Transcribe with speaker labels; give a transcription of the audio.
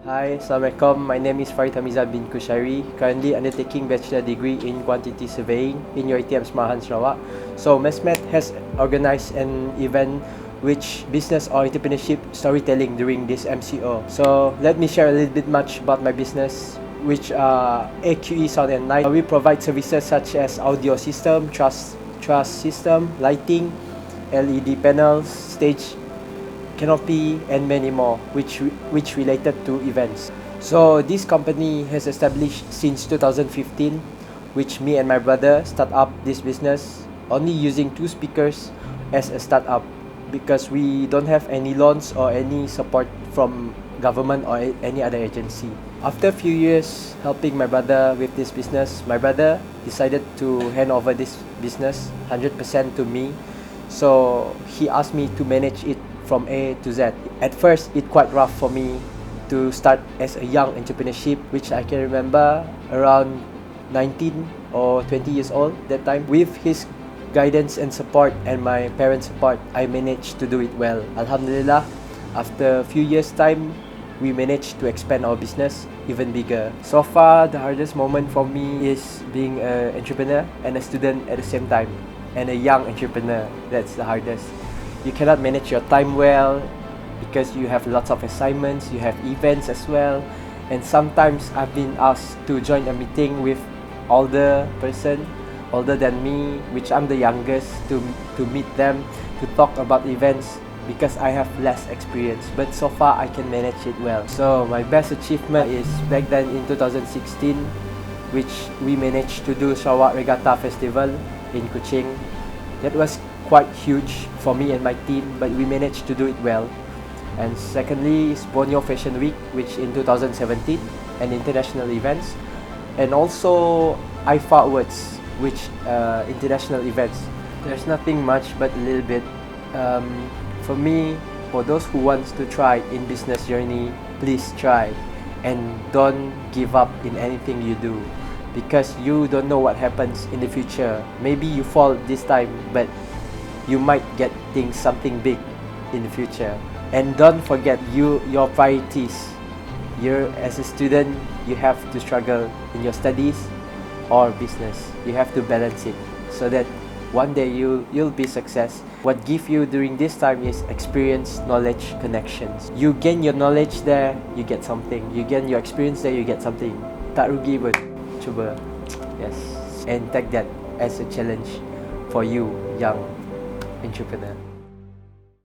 Speaker 1: Hi, Assalamualaikum. My name is Farid Hamizah bin Kushairi, currently undertaking bachelor degree in quantity surveying in UiTM Semahan, Sarawak. So Mesmet has organized an event which business or entrepreneurship storytelling during this MCO. So let me share a little bit much about my business, which AQE Sound and Light. We provide services such as audio system, truss system, lighting, LED panels, stage canopy, and many more, which related to events. So this company has established since 2015, which me and my brother start up this business only using 2 speakers as a startup, because we don't have any loans or any support from government or any other agency. After a few years helping my brother with this business, my brother decided to hand over this business 100% to me. So he asked me to manage it from A to Z. At first, it quite rough for me to start as a young entrepreneurship, which I can remember around 19 or 20 years old that time. With his guidance and support and my parents' support, I managed to do it well. Alhamdulillah, after a few years' time, we managed to expand our business even bigger. So far, the hardest moment for me is being an entrepreneur and a student at the same time, and a young entrepreneur. That's the hardest. You cannot manage your time well because you have lots of assignments, you have events as well, and sometimes I've been asked to join a meeting with older than me, which I'm the youngest, to meet them, to talk about events, because I have less experience. But so far I can manage it well. So my best achievement is back then in 2016, which we managed to do Sarawak Regatta Festival in Kuching. That was quite huge for me and my team, but we managed to do it well. And secondly is Borneo Fashion Week, which in 2017, and international events, and also IFA Awards, which international events. There's nothing much but a little bit. For me, for those who wants to try in business journey, please try and don't give up in anything you do, because you don't know what happens in the future. Maybe you fall this time, but you might get something big in the future. And don't forget your priorities. As a student, you have to struggle in your studies or business. You have to balance it so that one day you'll be success. What give you during this time is experience, knowledge, connections. You gain your knowledge there, you get something. You gain your experience there, you get something. Tak rugi pun. Cuba. Yes. And take that as a challenge for you, young entrepreneur.